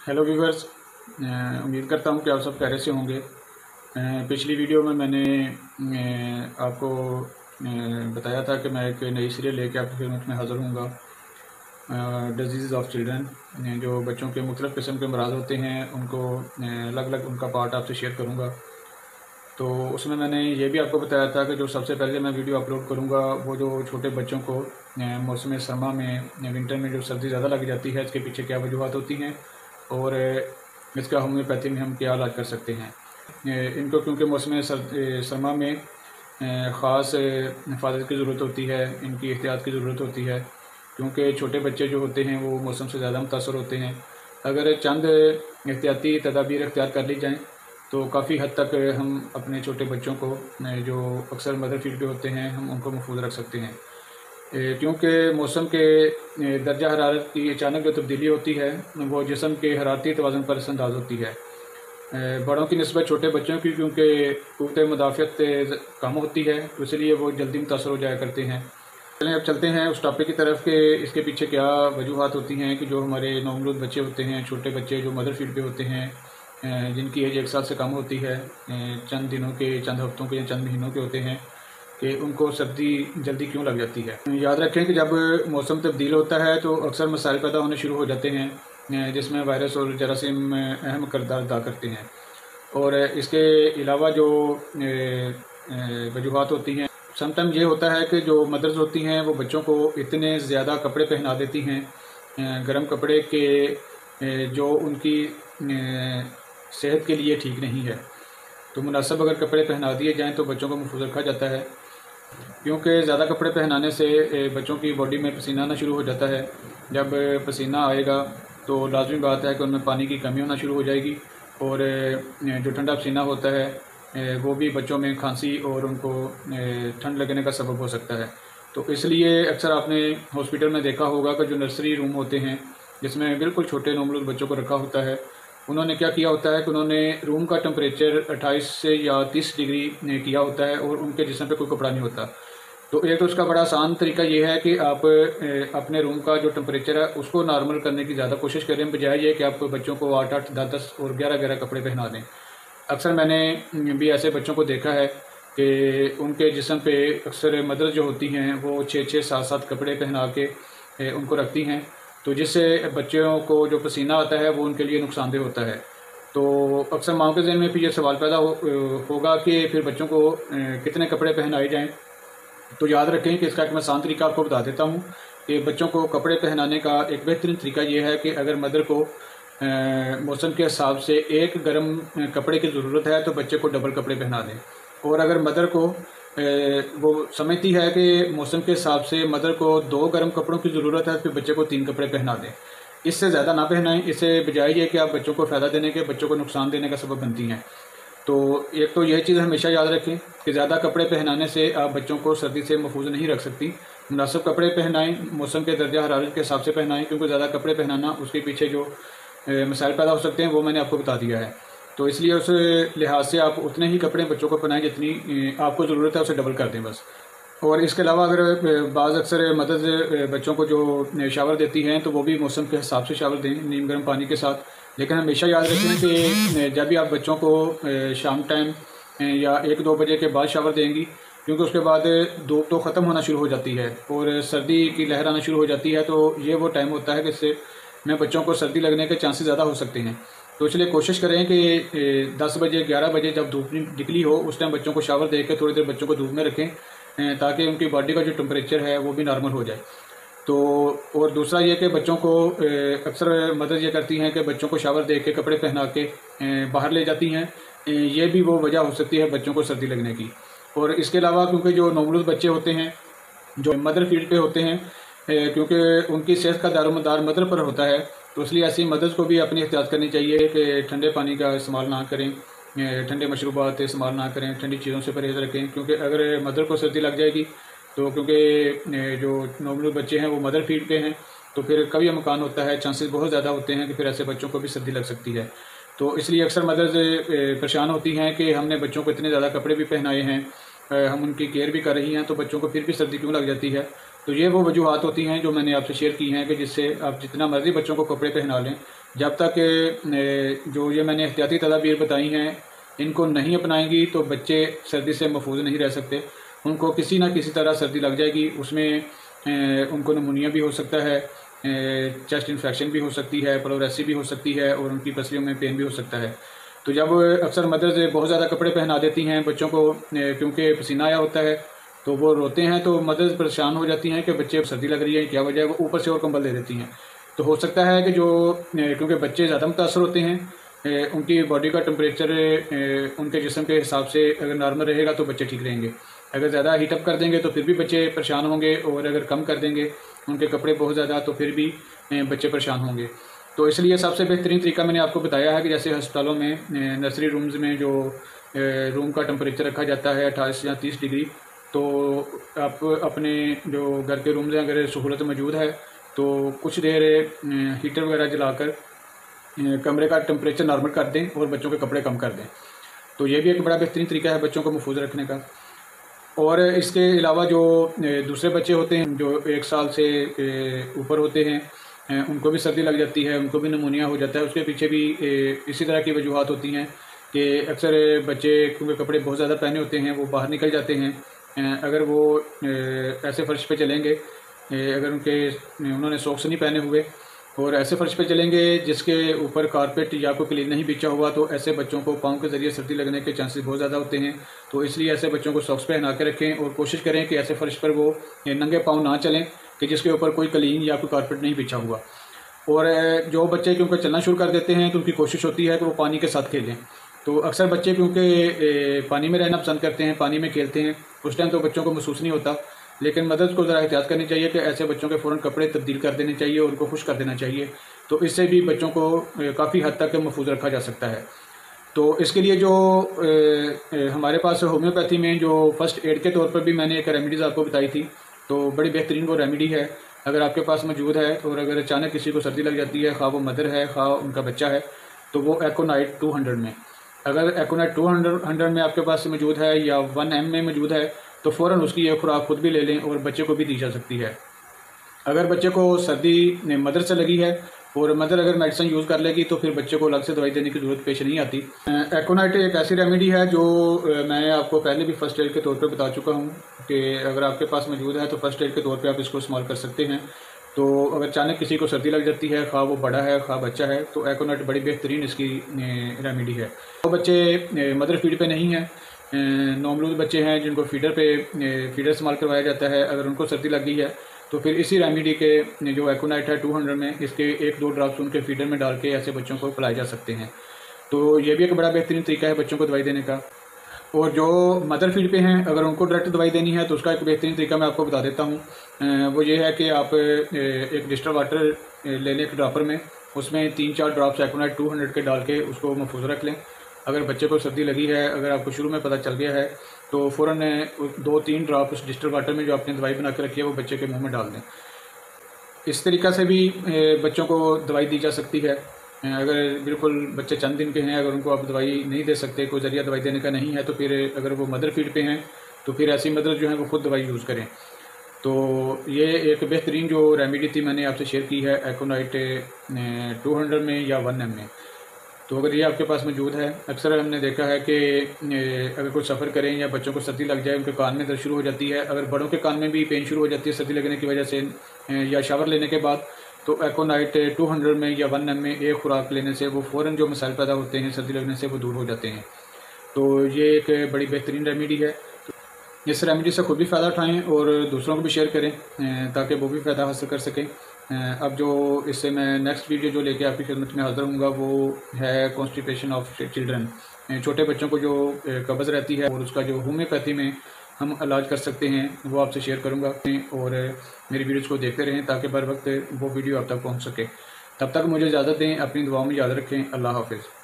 Hello viewers, उम्मीद करता हूँ कि आप सब खैरियत से होंगे। पिछली वीडियो में मैंने आपको बताया था कि मैं एक नई सीरियल लेके आपकी खिदमत में हाज़िर हूँगा। डिजीज़ ऑफ चिल्ड्रन, जो बच्चों के मुख्तलिफ़ किस्म के अमराज़ होते हैं उनको अलग अलग उनका पार्ट आपसे शेयर करूँगा। तो उसमें मैंने ये भी आपको बताया था कि जो सबसे पहले मैं वीडियो अपलोड करूँगा वो जो छोटे बच्चों को मौसम सरमा में विंटर में जो सर्दी ज़्यादा लग जाती है, इसके पीछे क्या वजूहत होती हैं और इसका होम्योपैथी में हम क्या इलाज कर सकते हैं। इनको क्योंकि मौसम सरमा में ख़ास हिफाजत की ज़रूरत होती है, इनकी एहतियात की ज़रूरत होती है, क्योंकि छोटे बच्चे जो होते हैं वो मौसम से ज़्यादा मुतासर होते हैं। अगर चंद एहतियाती तदाबीर इख्तियार कर ली जाएँ तो काफ़ी हद तक हम अपने छोटे बच्चों को जो अक्सर मदर फीड पे होते हैं हम उनको महफूज रख सकते हैं। क्योंकि मौसम के दर्जा हरारत की अचानक जो तब्दीली होती है वो जिस्म के हरारती तवाज़ुन पर असरअंदाज होती है। बड़ों की निस्बत छोटे बच्चों की, क्योंकि क़ुव्वत मुदाफ़ियत कम होती है तो इसलिए वो जल्दी मुतासर हो जाया करते हैं। चलें अब चलते हैं उस टॉपिक की तरफ कि इसके पीछे क्या वजूहत होती हैं कि जो हमारे नवमौलूद बच्चे होते हैं, छोटे बच्चे जो मदर फीड पे होते हैं, जिनकी एज 1 साल से कम होती है, चंद दिनों के, चंद हफ्तों के या चंद महीनों के होते हैं, कि उनको सर्दी जल्दी क्यों लग जाती है। याद रखें कि जब मौसम तब्दील होता है तो अक्सर मसाइल पैदा होने शुरू हो जाते हैं, जिसमें वायरस और जरासीम अहम किरदार अदा करते हैं। और इसके अलावा जो वजूहत होती हैं, समटाइम ये होता है कि जो मदर्स होती हैं वो बच्चों को इतने ज़्यादा कपड़े पहना देती हैं, गर्म कपड़े के, जो उनकी सेहत के लिए ठीक नहीं है। तो मुनासिब अगर कपड़े पहना दिए जाएँ तो बच्चों को महफूज रखा जाता है, क्योंकि ज़्यादा कपड़े पहनाने से बच्चों की बॉडी में पसीना आना शुरू हो जाता है। जब पसीना आएगा तो लाज़मी बात है कि उनमें पानी की कमी होना शुरू हो जाएगी और जो ठंडा पसीना होता है वो भी बच्चों में खांसी और उनको ठंड लगने का सबब हो सकता है। तो इसलिए अक्सर आपने हॉस्पिटल में देखा होगा कि जो नर्सरी रूम होते हैं जिसमें बिल्कुल छोटे नवमौलूद बच्चों को रखा होता है, उन्होंने क्या किया होता है कि उन्होंने रूम का टेम्परेचर 28 से या 30 डिग्री किया होता है और उनके जिस्म पे कोई कपड़ा नहीं होता। तो एक तो उसका बड़ा आसान तरीका ये है कि आप अपने रूम का जो टेम्परेचर है उसको नॉर्मल करने की ज़्यादा कोशिश करें, बजाय ये कि आप बच्चों को 8-8, 10-10 और 11-11 कपड़े पहना दें। अक्सर मैंने भी ऐसे बच्चों को देखा है कि उनके जिस्म पे अक्सर मदर्स जो होती हैं वो 6-6, 7-7 कपड़े पहना के उनको रखती हैं, तो जिससे बच्चों को जो पसीना आता है वो उनके लिए नुकसानदेह होता है। तो अक्सर माओं के ज़हन में फिर ये सवाल पैदा होगा कि फिर बच्चों को कितने कपड़े पहनाए जाएँ। तो याद रखें कि इसका एक मैं आसान तरीका आपको बता देता हूँ कि बच्चों को कपड़े पहनाने का एक बेहतरीन तरीका ये है कि अगर मदर को मौसम के हिसाब से एक गर्म कपड़े की ज़रूरत है तो बच्चे को डबल कपड़े पहना दें। और अगर मदर को वो समझती है कि मौसम के हिसाब से मदर को 2 गर्म कपड़ों की ज़रूरत है तो फिर बच्चे को 3 कपड़े पहना दें। इससे ज़्यादा ना पहनाएं, इससे बजाय ये कि आप बच्चों को फ़ायदा देने के बच्चों को नुकसान देने का सबब बनती हैं। तो एक तो यह चीज़ हमेशा याद रखें कि ज़्यादा कपड़े पहनाने से आप बच्चों को सर्दी से महफूज नहीं रख सकती। मुनासिब कपड़े पहनाएं, मौसम के दर्जा हरारत के हिसाब से पहनाएं, क्योंकि ज़्यादा कपड़े पहनाना उसके पीछे जो मसाइल पैदा हो सकते हैं वो मैंने आपको बता दिया है। तो इसलिए उस लिहाज से आप उतने ही कपड़े बच्चों को पहनाएं जितनी आपको ज़रूरत है, उसे डबल कर दें बस। और इसके अलावा अगर बाज़ अक्सर मदद बच्चों को जो शावर देती हैं तो वो भी मौसम के हिसाब से शावर दें, नीम गर्म पानी के साथ। लेकिन हमेशा याद रखें कि जब भी आप बच्चों को शाम टाइम या 1-2 बजे के बाद शावर देंगी, क्योंकि उसके बाद धूप तो ख़त्म होना शुरू हो जाती है और सर्दी की लहर आना शुरू हो जाती है, तो ये वो टाइम होता है कि इससे में बच्चों को सर्दी लगने के चांसेस ज़्यादा हो सकते हैं। तो इसलिए कोशिश करें कि 10 बजे 11 बजे जब धूप निकली हो उस टाइम बच्चों को शावर दे के थोड़ी देर बच्चों को धूप में रखें, ताकि उनकी बॉडी का जो टेम्परेचर है वो भी नॉर्मल हो जाए। तो और दूसरा ये कि बच्चों को अक्सर मदद ये करती हैं कि बच्चों को शावर दे के कपड़े पहना के बाहर ले जाती हैं, ये भी वो वजह हो सकती है बच्चों को सर्दी लगने की। और इसके अलावा क्योंकि जो नवमौलूद बच्चे होते हैं जो मदर फीड पे होते हैं, क्योंकि उनकी सेहत का दारोमदार मदर पर होता है, तो इसलिए ऐसी मदर्स को भी अपनी एहतियात करनी चाहिए कि ठंडे पानी का इस्तेमाल ना करें, ठंडे मशरूबात इस्तेमाल ना करें, ठंडी चीज़ों से परहेज़ रखें, क्योंकि अगर मदर को सर्दी लग जाएगी तो क्योंकि जो नवमौलूद बच्चे हैं वो मदर फीड पे हैं, तो फिर कभी अमकान होता है, चांसेस बहुत ज़्यादा होते हैं कि फिर ऐसे बच्चों को भी सर्दी लग सकती है। तो इसलिए अक्सर मदर्स परेशान होती हैं कि हमने बच्चों को इतने ज़्यादा कपड़े भी पहनाए हैं, हम उनकी केयर भी कर रही हैं, तो बच्चों को फिर भी सर्दी क्यों लग जाती है। तो ये वो वजूहत होती हैं जो मैंने आपसे शेयर की हैं कि जिससे आप जितना मर्ज़ी बच्चों को कपड़े पहना लें, जब तक जो ये मैंने एहतियाती तदाबीर बताई हैं इनको नहीं अपनाएंगी तो बच्चे सर्दी से महफूज नहीं रह सकते। उनको किसी ना किसी तरह सर्दी लग जाएगी, उसमें उनको नमूनिया भी हो सकता है, चेस्ट इन्फेक्शन भी हो सकती है, प्लोरेसी भी हो सकती है और उनकी पसलियों में पेन भी हो सकता है। तो जब अक्सर मदर्स बहुत ज़्यादा कपड़े पहना देती हैं बच्चों को, क्योंकि पसीना आया होता है तो वो रोते हैं, तो मदर्स परेशान हो जाती हैं कि बच्चे सर्दी लग रही है, क्या वजह है, वो ऊपर से और कंबल दे देती हैं। तो हो सकता है कि जो क्योंकि बच्चे ज़्यादा मुतासर होते हैं, उनकी बॉडी का टेम्परेचर उनके जिस्म के हिसाब से अगर नॉर्मल रहेगा तो बच्चे ठीक रहेंगे। अगर ज़्यादा हीटअप कर देंगे तो फिर भी बच्चे परेशान होंगे, और अगर कम कर देंगे उनके कपड़े बहुत ज़्यादा तो फिर भी बच्चे परेशान होंगे। तो इसलिए सबसे बेहतरीन तरीका मैंने आपको बताया है कि जैसे अस्पतालों में नर्सरी रूम्स में जो रूम का टेम्परेचर रखा जाता है 28 या 30 डिग्री, तो आप अपने जो घर के रूम्स में अगर सहूलत मौजूद है तो कुछ देर हीटर वगैरह जलाकर कमरे का टेम्परेचर नॉर्मल कर दें और बच्चों के कपड़े कम कर दें। तो ये भी एक बड़ा बेहतरीन तरीका है बच्चों को महफूज रखने का। और इसके अलावा जो दूसरे बच्चे होते हैं जो 1 साल से ऊपर होते हैं, उनको भी सर्दी लग जाती है, उनको भी नमूनिया हो जाता है। उसके पीछे भी इसी तरह की वजूहत होती हैं कि अक्सर बच्चे क्योंकि कपड़े बहुत ज़्यादा पहने होते हैं वो बाहर निकल जाते हैं। अगर वो ऐसे फर्श पे चलेंगे, अगर उन्होंने सॉक्स नहीं पहने हुए और ऐसे फर्श पे चलेंगे जिसके ऊपर कारपेट या कोई क्लीन नहीं बिछा हुआ, तो ऐसे बच्चों को पाँव के ज़रिए सर्दी लगने के चांसेस बहुत ज़्यादा होते हैं। तो इसलिए ऐसे बच्चों को सॉक्स पहना के रखें और कोशिश करें कि ऐसे फर्श पर वो नंगे पाँव ना चलें कि जिसके ऊपर कोई क्लीन या कोई कारपेट नहीं बिछा हुआ। और जो बच्चे क्योंकि चलना शुरू कर देते हैं तो उनकी कोशिश होती है कि वो पानी के साथ खेलें। तो अक्सर बच्चे क्योंकि पानी में रहना पसंद करते हैं, पानी में खेलते हैं, उस टाइम तो बच्चों को महसूस नहीं होता, लेकिन मदर्स को ज़रा एहतियात करनी चाहिए कि ऐसे बच्चों के फ़ौरन कपड़े तब्दील कर देने चाहिए और उनको खुश कर देना चाहिए। तो इससे भी बच्चों को काफ़ी हद तक महफूज रखा जा सकता है। तो इसके लिए जो हमारे पास होम्योपैथी में जो फर्स्ट एड के तौर पर भी मैंने एक रेमेडीज़ आपको बताई थी, तो बड़ी बेहतरीन वो रेमेडी है। अगर आपके पास मौजूद है और अगर अचानक किसी को सर्दी लग जाती है, खा वो मदर है खा उनका बच्चा है, तो वो एकोनाइट 200 में, अगर एकोनाइट 200 में आपके पास मौजूद है या 1 में मौजूद है तो फ़ौरन उसकी ये खुराक खुद भी ले लें और बच्चे को भी दी जा सकती है। अगर बच्चे को सर्दी मदर से लगी है और मदर अगर मेडिसिन यूज़ कर लेगी तो फिर बच्चे को अलग से दवाई देने की ज़रूरत पेश नहीं आती। एकोनाइट एक ऐसी रेमेडी है जो मैं आपको पहले भी फर्स्ट एड के तौर पे बता चुका हूँ कि अगर आपके पास मौजूद है तो फर्स्ट एड के तौर पे आप इसको इस्तेमाल कर सकते हैं। तो अगर अचानक किसी को सर्दी लग जाती है, खा वो बड़ा है खा बच्चा है, तो एकोनाइट बड़ी बेहतरीन इसकी रेमेडी है। तो बच्चे मदर फीड पे नहीं हैं, नौमलूद बच्चे हैं जिनको फीडर इस्तेमाल करवाया जाता है, अगर उनको सर्दी लग गई है तो फिर इसी रेमेडी के जो एकोनाइट है 200 में, इसके 1-2 ड्रॉप्स उनके फीडर में डाल के ऐसे बच्चों को पिलाए जा सकते हैं। तो ये भी एक बड़ा बेहतरीन तरीका है बच्चों को दवाई देने का। और जो मदर फीड पे हैं अगर उनको डायरेक्ट दवाई देनी है तो उसका एक बेहतरीन तरीका मैं आपको बता देता हूँ। वो ये है कि आप एक डिस्टल वाटर ले लें एक ड्रॉपर में, उसमें 3-4 ड्रॉप्स एकोनाइट 200 के डाल के उसको महफूज रख लें। अगर बच्चे को सर्दी लगी है, अगर आपको शुरू में पता चल गया है, तो फ़ौरन 2-3 ड्रॉप उस डिस्टल वाटर में जो आपने दवाई बना के रखी है वो बच्चे के मुंह में डाल दें। इस तरीक़ा से भी बच्चों को दवाई दी जा सकती है। अगर बिल्कुल बच्चे चंद दिन के हैं, अगर उनको आप दवाई नहीं दे सकते, कोई ज़रिया दवाई देने का नहीं है, तो फिर अगर वो मदर फीड पे हैं तो फिर ऐसी मदर जो है वो खुद दवाई यूज़ करें। तो ये एक बेहतरीन जो रेमेडी थी मैंने आपसे शेयर की है एकोनाइट 200 में या 1 में। तो अगर ये आपके पास मौजूद है, अक्सर हमने देखा है कि अगर कोई सफ़र करें या बच्चों को सर्दी लग जाए, उनके कान में दर्द शुरू हो जाती है, अगर बड़ों के कान में भी पेन शुरू हो जाती है सर्दी लगने की वजह से या शावर लेने के बाद, तो एकोनाइट 200 में या 1 में एक खुराक लेने से वो फ़ौरन जो मसाइल पैदा होते हैं सर्दी लगने से वो दूर हो जाते हैं। तो ये एक बड़ी बेहतरीन रेमेडी है। तो इस रेमेडी से खुद भी फ़ायदा उठाएँ और दूसरों को भी शेयर करें ताकि वो भी फ़ायदा हासिल कर सकें। अब जो इससे मैं नेक्स्ट वीडियो जो लेके आपकी खिदमत में हाज़िर हूँगा वो है कॉन्स्टिपेशन ऑफ चिल्ड्रन, छोटे बच्चों को जो कब्ज़ रहती है और उसका जो होम्योपैथी में हम इलाज कर सकते हैं वो आपसे शेयर करूँगा। और मेरी वीडियोज़ को देखते रहें ताकि बर वक्त वो वीडियो आप तक पहुँच सके। तब तक मुझे इजाज़त दें, अपनी दुआओं में याद रखें। अल्लाह हाफ़िज़।